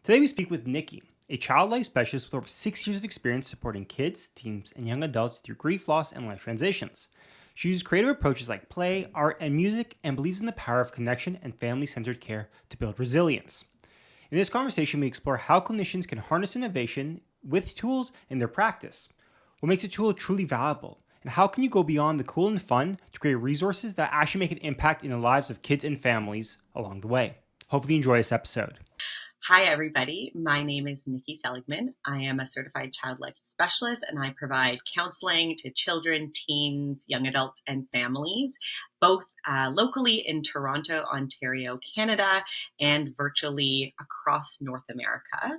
Today we speak with Nicky, a child life specialist with over 6 years of experience supporting kids, teens, and young adults through grief, loss, and life transitions. She uses creative approaches like play, art, and music and believes in the power of connection and family centered care to build resilience. In this conversation, we explore how clinicians can harness innovation with tools in their practice. What makes a tool truly valuable? And how can you go beyond the cool and fun to create resources that actually make an impact in the lives of kids and families along the way? Hopefully, you enjoy this episode. Hi, everybody. My name is Nicky Seligman. I am a certified child life specialist, and I provide counseling to children, teens, young adults, and families, both locally in Toronto, Ontario, Canada, and virtually across North America.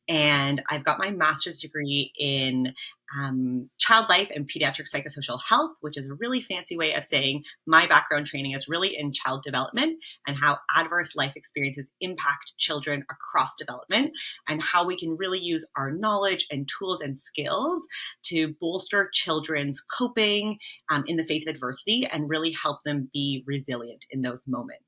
And I've got my master's degree in child life and pediatric psychosocial health, which is a really fancy way of saying my background training is really in child development and how adverse life experiences impact children across development, and how we can really use our knowledge and tools and skills to bolster children's coping in the face of adversity and really help them be resilient in those moments.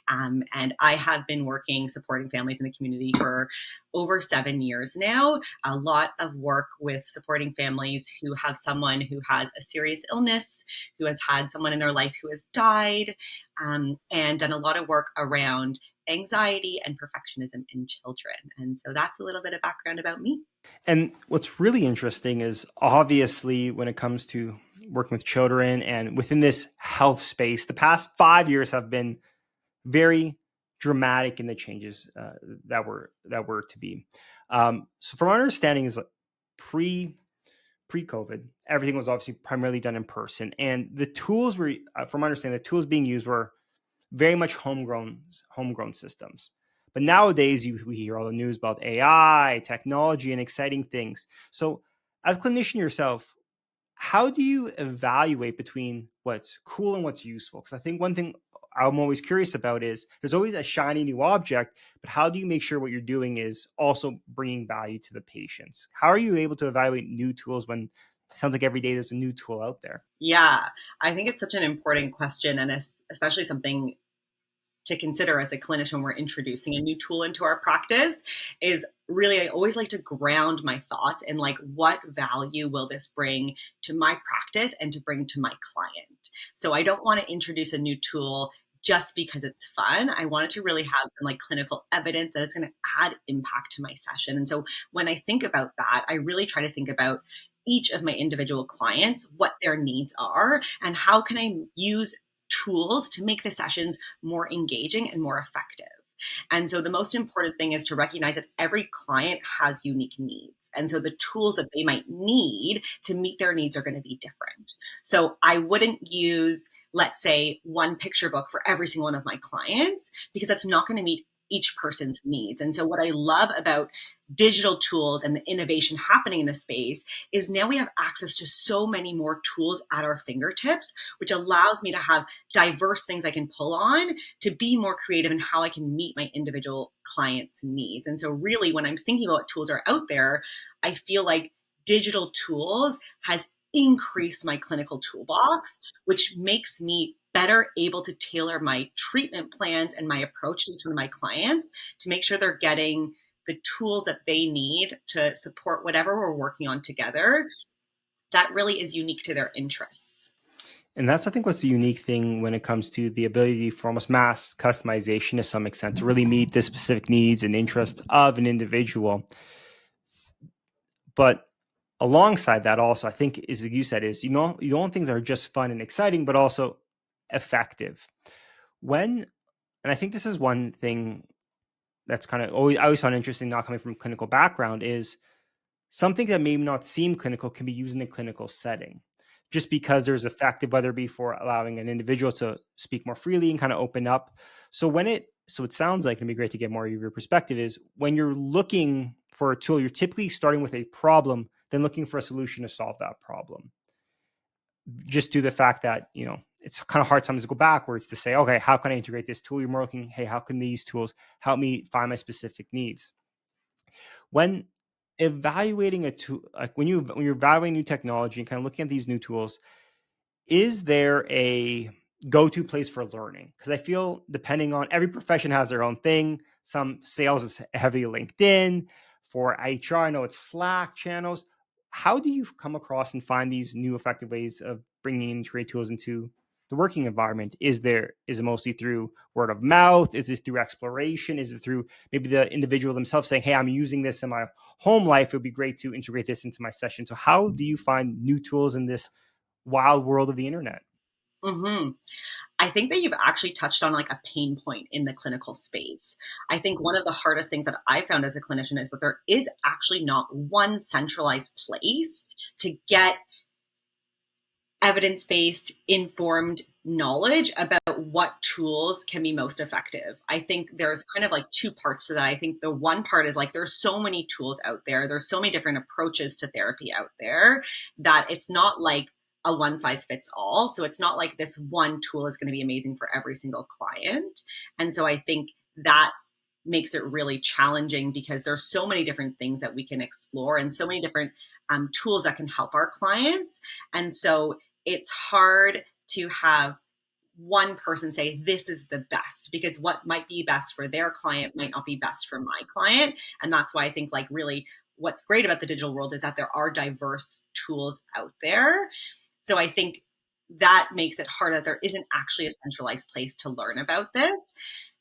And I have been working supporting families in the community for over 7 years now. A lot of work with supporting families who have someone who has a serious illness, who has had someone in their life who has died, and done a lot of work around anxiety and perfectionism in children. And so that's a little bit of background about me. And what's really interesting is obviously when it comes to working with children and within this health space, the past 5 years have been very dramatic in the changes that were to be. So from our understanding is pre-COVID, everything was obviously primarily done in person, and the tools were, from my understanding, the tools being used were very much homegrown systems. But nowadays, we hear all the news about AI, technology, and exciting things. So, as a clinician yourself, how do you evaluate between what's cool and what's useful? Because I think one thing I'm always curious about is there's always a shiny new object, but how do you make sure what you're doing is also bringing value to the patients? How are you able to evaluate new tools when it sounds like every day there's a new tool out there? Yeah, I think it's such an important question, and especially something to consider as a clinician when we're introducing a new tool into our practice is really, I always like to ground my thoughts in like, what value will this bring to my practice and to bring to my client? So I don't want to introduce a new tool just because it's fun. I want it to really have some like clinical evidence that it's going to add impact to my session. And so when I think about that, I really try to think about each of my individual clients, what their needs are, and how can I use tools to make the sessions more engaging and more effective. And so the most important thing is to recognize that every client has unique needs. And so the tools that they might need to meet their needs are going to be different. So I wouldn't use, let's say, one picture book for every single one of my clients, because that's not going to meet each person's needs. And so what I love about digital tools and the innovation happening in the space is now we have access to so many more tools at our fingertips, which allows me to have diverse things I can pull on to be more creative in how I can meet my individual clients' needs. And so really when I'm thinking about what tools are out there, I feel like digital tools has increased my clinical toolbox, which makes me better able to tailor my treatment plans and my approach to each one of my clients to make sure they're getting the tools that they need to support whatever we're working on together that really is unique to their interests. And that's, I think, what's the unique thing when it comes to the ability for almost mass customization to some extent to really meet the specific needs and interests of an individual. But alongside that, also, I think, is like you said, is you don't want things that are just fun and exciting, but also effective. When, and I think this is one thing that's kind of always I always found interesting, not coming from a clinical background, is something that may not seem clinical can be used in a clinical setting just because there's effective, whether it be for allowing an individual to speak more freely and kind of open up. So it sounds like it'd be great to get more of your perspective is when you're looking for a tool, you're typically starting with a problem, then looking for a solution to solve that problem. Just due to the fact that, it's kind of hard sometimes to go backwards to say, okay, how can I integrate this tool? You're more looking, hey, how can these tools help me find my specific needs? When evaluating a tool, like when you're evaluating new technology and kind of looking at these new tools, is there a go-to place for learning? Because I feel depending on every profession has their own thing. Some sales is heavily LinkedIn. For HR, I know it's Slack channels. How do you come across and find these new effective ways of bringing in trade tools into the working environment? Is it mostly through word of mouth? Is it through exploration? Is it through maybe the individual themselves saying, hey, I'm using this in my home life, it would be great to integrate this into my session? So how do you find new tools in this wild world of the internet? Hmm. I think that you've actually touched on like a pain point in the clinical space. I think one of the hardest things that I found as a clinician is that there is actually not one centralized place to get evidence-based informed knowledge about what tools can be most effective. I think there's kind of like two parts to that. I think the one part is like there's so many tools out there. There's so many different approaches to therapy out there that it's not like a one size fits all. So it's not like this one tool is going to be amazing for every single client. And so I think that makes it really challenging because there's so many different things that we can explore and so many different tools that can help our clients. And so it's hard to have one person say this is the best because what might be best for their client might not be best for my client. And that's why I think like really what's great about the digital world is that there are diverse tools out there. So I think that makes it hard that there isn't actually a centralized place to learn about this.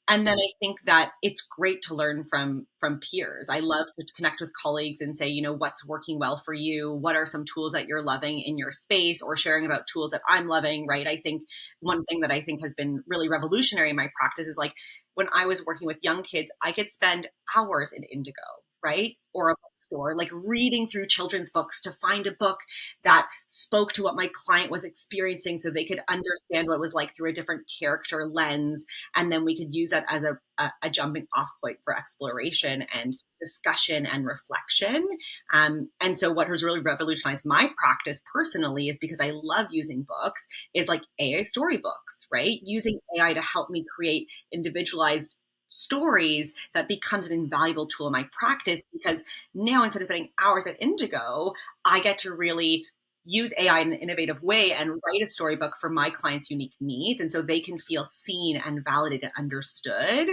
And then I think that it's great to learn from peers. I love to connect with colleagues and say, you know, what's working well for you? What are some tools that you're loving in your space, or sharing about tools that I'm loving, right? I think one thing that I think has been really revolutionary in my practice is like when I was working with young kids, I could spend hours in Indigo, right? Or a bookstore, like reading through children's books to find a book that spoke to what my client was experiencing so they could understand what it was like through a different character lens. And then we could use that as a jumping off point for exploration and discussion and reflection. And so what has really revolutionized my practice personally is because I love using books is like AI storybooks, right? Using AI to help me create individualized stories that becomes an invaluable tool in my practice because now instead of spending hours at Indigo, I get to really use AI in an innovative way and write a storybook for my clients' unique needs. And so they can feel seen and validated and understood.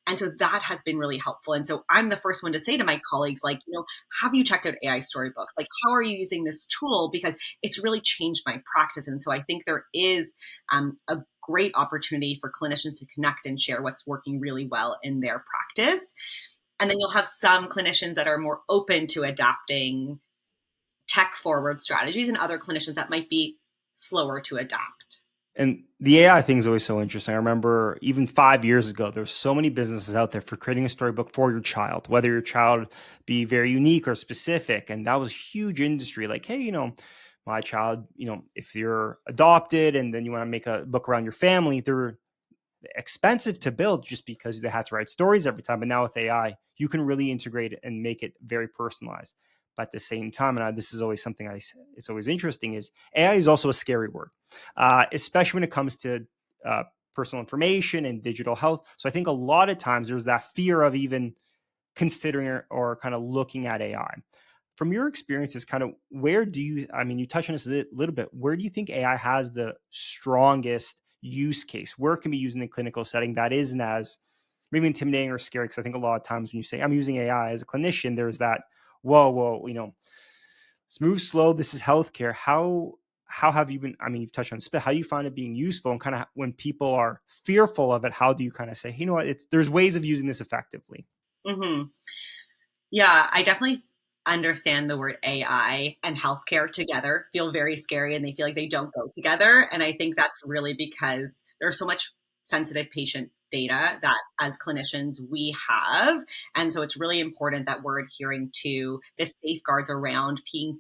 And so that has been really helpful. And so I'm the first one to say to my colleagues, like, you know, have you checked out AI storybooks? Like, how are you using this tool? Because it's really changed my practice. And so I think there is a great opportunity for clinicians to connect and share what's working really well in their practice. And then you'll have some clinicians that are more open to adapting tech forward strategies and other clinicians that might be slower to adapt. And the AI thing is always so interesting. I remember even 5 years ago, there's so many businesses out there for creating a storybook for your child, whether your child be very unique or specific. And that was a huge industry. Like, hey, my child, if you're adopted and then you want to make a book around your family, they're expensive to build just because they have to write stories every time. But now with AI, you can really integrate it and make it very personalized. But at the same time, and this is always something it's always interesting, is AI is also a scary word, especially when it comes to personal information and digital health. So I think a lot of times there's that fear of even considering or kind of looking at AI. From your experiences, kind of where do you, I mean, you touched on this a little bit, where do you think AI has the strongest use case? Where it can be used in the clinical setting that isn't as maybe intimidating or scary? Because I think a lot of times when you say, I'm using AI as a clinician, there's that, whoa, let's move slow. This is healthcare. How have you been? I mean, you've touched on spit. How you find it being useful, and kind of when people are fearful of it, how do you kind of say, hey, you know what? There's ways of using this effectively. Mm-hmm. Yeah, I definitely understand the word AI and healthcare together feel very scary and they feel like they don't go together. And I think that's really because there's so much sensitive patient data that as clinicians we have. And so it's really important that we're adhering to the safeguards around being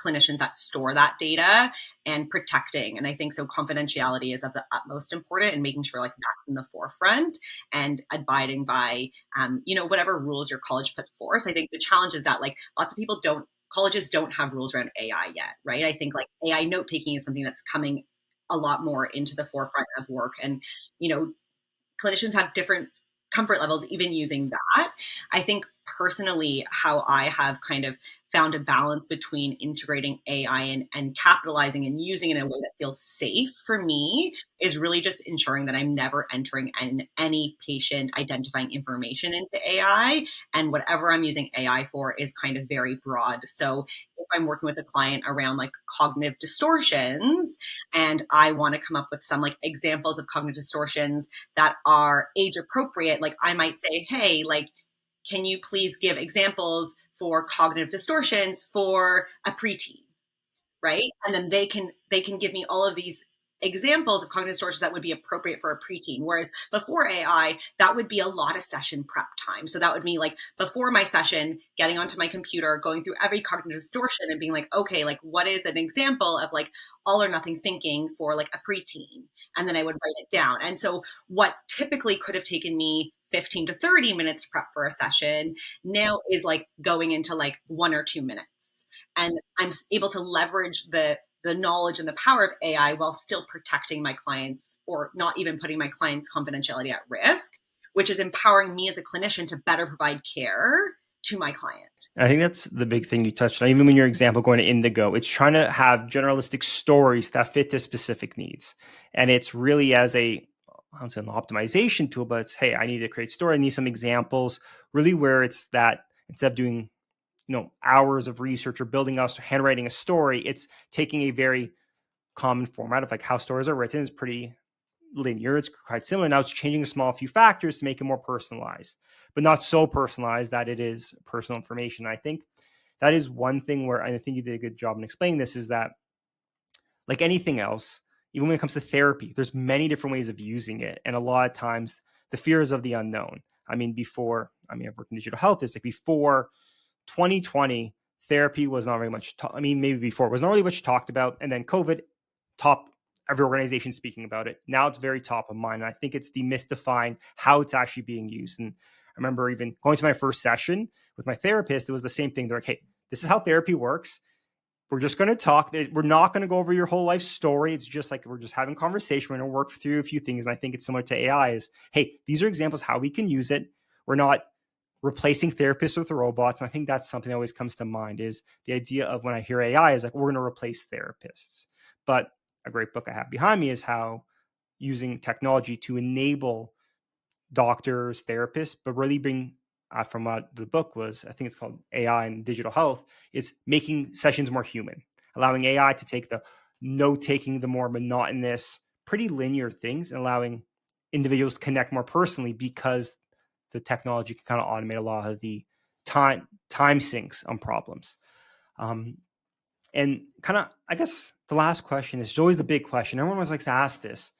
clinicians that store that data and protecting. And I think so confidentiality is of the utmost important and making sure like that's in the forefront and abiding by, whatever rules your college put forth. I think the challenge is that like lots of people colleges don't have rules around AI yet, right? I think like AI note taking is something that's coming a lot more into the forefront of work. And, clinicians have different comfort levels even using that. I think personally how I have kind of found a balance between integrating AI and capitalizing and using it in a way that feels safe for me is really just ensuring that I'm never entering any patient identifying information into AI. And whatever I'm using AI for is kind of very broad. So if I'm working with a client around like cognitive distortions and I want to come up with some like examples of cognitive distortions that are age appropriate, like I might say, hey, like, can you please give examples for cognitive distortions for a preteen, right? And then they can give me all of these examples of cognitive distortions that would be appropriate for a preteen. Whereas before AI, that would be a lot of session prep time. So that would be like before my session, getting onto my computer, going through every cognitive distortion and being like, okay, like what is an example of like all or nothing thinking for like a preteen? And then I would write it down. And so what typically could have taken me 15 to 30 minutes to prep for a session now is like going into like 1 or 2 minutes. And I'm able to leverage the knowledge and the power of AI while still protecting my clients or not even putting my clients' confidentiality at risk, which is empowering me as a clinician to better provide care to my client. I think that's the big thing you touched on. Even when your example going to Indigo, it's trying to have generalistic stories that fit to specific needs. And it's really as I don't say an optimization tool, but it's, hey, I need to create story. I need some examples, really where it's that instead of doing, hours of research or building us or handwriting a story, it's taking a very common format of like how stories are written is pretty linear. It's quite similar. Now it's changing a small few factors to make it more personalized, but not so personalized that it is personal information. I think that is one thing where I think you did a good job in explaining this is that like anything else, even when it comes to therapy, there's many different ways of using it. And a lot of times the fears of the unknown. I've worked in digital health. It's like before 2020, therapy was not very much, maybe before it was not really much talked about. And then COVID, top every organization speaking about it. Now it's very top of mind. And I think it's demystifying how it's actually being used. And I remember even going to my first session with my therapist, it was the same thing. They're like, hey, this is how therapy works. We're just going to talk. We're not going to go over your whole life story. It's just like we're just having conversation. We're going to work through a few things. And I think it's similar to AI is, hey, these are examples how we can use it. We're not replacing therapists with robots. And I think that's something that always comes to mind is the idea of when I hear AI is like, we're going to replace therapists. But a great book I have behind me is how using technology to enable doctors, therapists, but really bring from what the book was, I think it's called AI and Digital Health, is making sessions more human, allowing AI to take the note-taking, the more monotonous, pretty linear things, and allowing individuals to connect more personally because the technology can kind of automate a lot of the time sinks on problems. And kind of, I guess the last question is always the big question. Everyone always likes to ask this.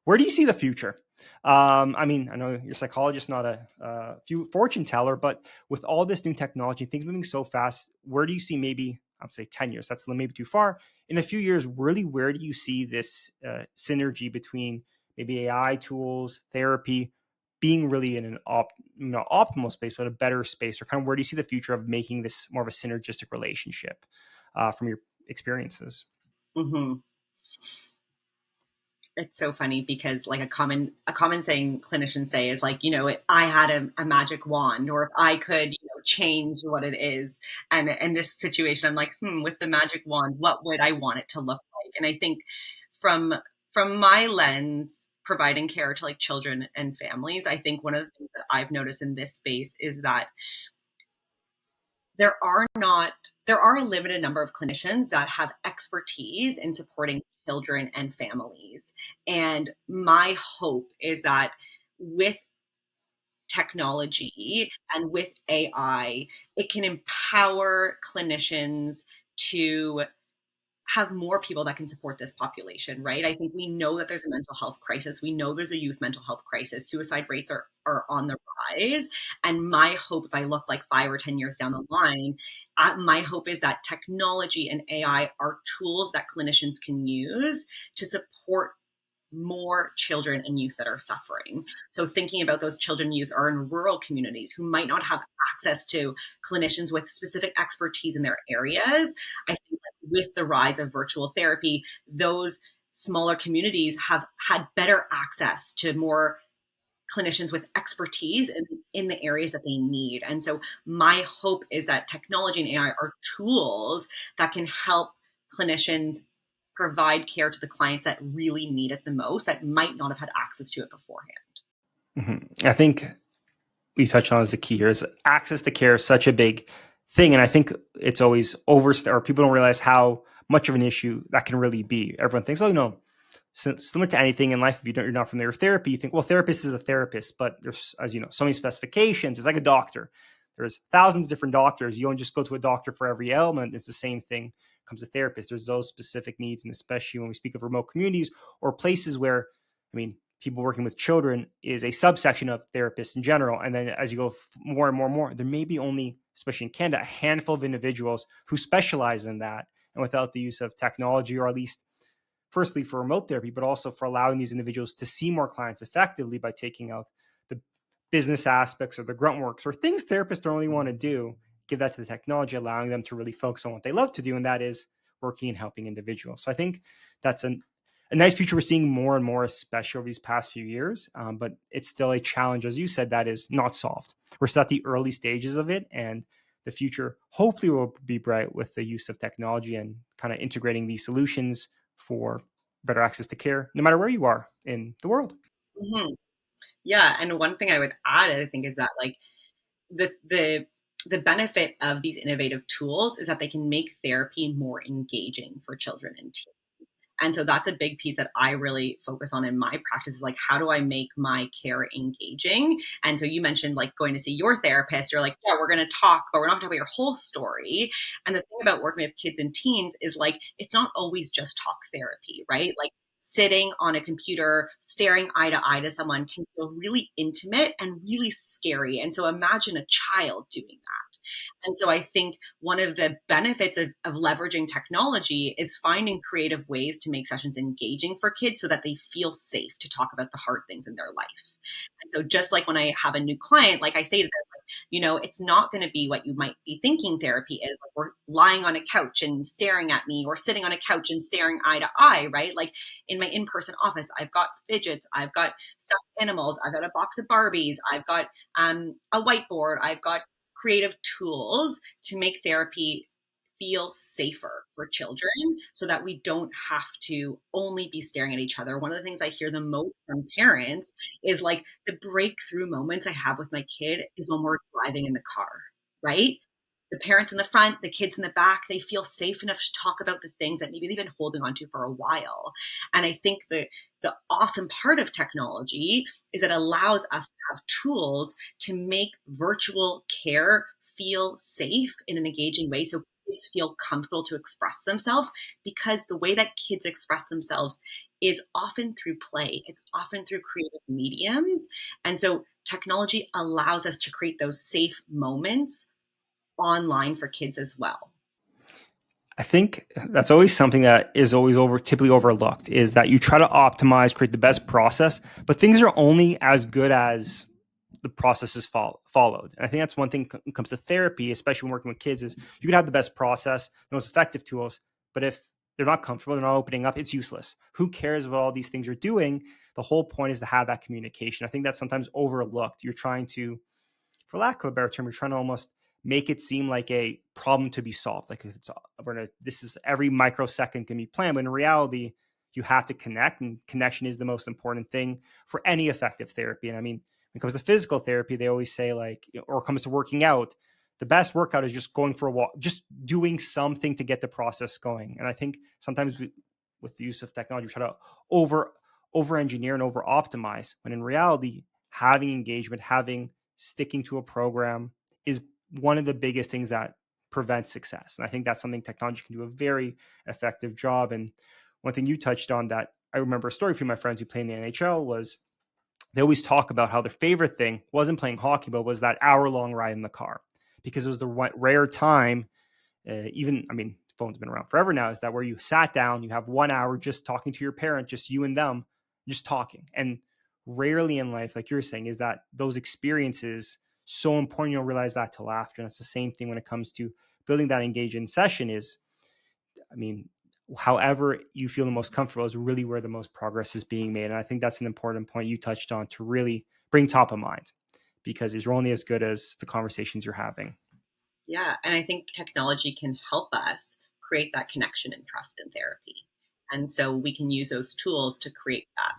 Where do you see the future? I know you're a psychologist, not a fortune teller, but with all this new technology, things moving so fast, where do you see maybe, I'd say 10 years, that's maybe too far. In a few years, really, where do you see this synergy between maybe AI tools, therapy, being really in an optimal space, but a better space, or kind of where do you see the future of making this more of a synergistic relationship from your experiences? Mm-hmm. It's so funny because like a common thing clinicians say is like, if I had a magic wand or if I could, change what it is. And in this situation, I'm like, with the magic wand, what would I want it to look like? And I think from my lens, providing care to like children and families, I think one of the things that I've noticed in this space is that there are a limited number of clinicians that have expertise in supporting children and families. And my hope is that with technology and with AI, it can empower clinicians to have more people that can support this population, right? I think we know that there's a mental health crisis. We know there's a youth mental health crisis. Suicide rates are on the rise. And my hope, if I look like 5 or 10 years down the line, my hope is that technology and AI are tools that clinicians can use to support more children and youth that are suffering. So thinking about those children and youth are in rural communities who might not have access to clinicians with specific expertise in their areas. I think that with the rise of virtual therapy, those smaller communities have had better access to more clinicians with expertise in the areas that they need. And so my hope is that technology and AI are tools that can help clinicians provide care to the clients that really need it the most, that might not have had access to it beforehand. I think we touched on as the key here is access to care is such a big thing. And I think it's always or people don't realize how much of an issue that can really be. Everyone thinks, oh, no, similar to anything in life, if you're not familiar with therapy, you think, well, therapist is a therapist, but there's, as you know, so many specifications. It's like a doctor. There's thousands of different doctors. You don't just go to a doctor for every ailment. It's the same thing when it comes to therapists. There's those specific needs. And especially when we speak of remote communities or places where, people working with children is a subsection of therapists in general. And then as you go more and more and more, there may be only, especially in Canada, a handful of individuals who specialize in that. And without the use of technology, or at least firstly for remote therapy, but also for allowing these individuals to see more clients effectively by taking out the business aspects or the grunt works or things therapists don't really want to do, give that to the technology, allowing them to really focus on what they love to do, and that is working and helping individuals. So I think that's a nice future we're seeing more and more, especially over these past few years. But it's still a challenge, as you said, that is not solved. We're still at the early stages of it, and the future hopefully will be bright with the use of technology and kind of integrating these solutions for better access to care, no matter where you are in the world. Mm-hmm. Yeah, and one thing I would add, I think, is that like the benefit of these innovative tools is that they can make therapy more engaging for children and teens. And so that's a big piece that I really focus on in my practice is like, how do I make my care engaging? And so you mentioned like going to see your therapist. You're like, yeah, we're going to talk, but we're not going to talk about your whole story. And the thing about working with kids and teens is like, it's not always just talk therapy, right? Like sitting on a computer, staring eye to eye to someone can feel really intimate and really scary. And so imagine a child doing that. And so I think one of the benefits of leveraging technology is finding creative ways to make sessions engaging for kids so that they feel safe to talk about the hard things in their life. And so just like when I have a new client, like I say to them, it's not going to be what you might be thinking therapy is. Like we're lying on a couch and staring at me or sitting on a couch and staring eye to eye, right? Like in my in-person office, I've got fidgets, I've got stuffed animals, I've got a box of Barbies, I've got a whiteboard, I've got creative tools to make therapy feel safer for children so that we don't have to only be staring at each other. One of the things I hear the most from parents is like the breakthrough moments I have with my kid is when we're driving in the car, right? The parents in the front, the kids in the back, they feel safe enough to talk about the things that maybe they've been holding on to for a while. And I think the awesome part of technology is it allows us to have tools to make virtual care feel safe in an engaging way so kids feel comfortable to express themselves, because the way that kids express themselves is often through play. It's often through creative mediums. And so technology allows us to create those safe moments online for kids as well. I think that's always something that is always typically overlooked is that you try to optimize, create the best process, but things are only as good as the process is followed. And I think that's one thing when it comes to therapy, especially when working with kids, is you can have the best process, the most effective tools, but if they're not comfortable, they're not opening up, it's useless. Who cares what all these things are doing? The whole point is to have that communication. I think that's sometimes overlooked. You're trying to, for lack of a better term, you're trying to almost make it seem like a problem to be solved. Like if this is every microsecond can be planned, but in reality, you have to connect, and connection is the most important thing for any effective therapy. And when it comes to physical therapy, they always say or comes to working out, the best workout is just going for a walk, just doing something to get the process going. And I think sometimes with the use of technology, we try to over engineer and over optimize, when in reality, having engagement, sticking to a program is one of the biggest things that prevents success. And I think that's something technology can do a very effective job. And one thing you touched on that I remember a story from my friends who play in the NHL was they always talk about how their favorite thing wasn't playing hockey, but was that hour-long ride in the car, because it was the rare time, phone's been around forever now, is that where you sat down, you have 1 hour just talking to your parent, just you and them, just talking. And rarely in life, like you're saying, is that those experiences so important. You'll realize that till after. And it's the same thing when it comes to building that engaging session is, however you feel the most comfortable is really where the most progress is being made. And I think that's an important point you touched on, to really bring top of mind, because you're only as good as the conversations you're having. Yeah. And I think technology can help us create that connection and trust in therapy. And so we can use those tools to create that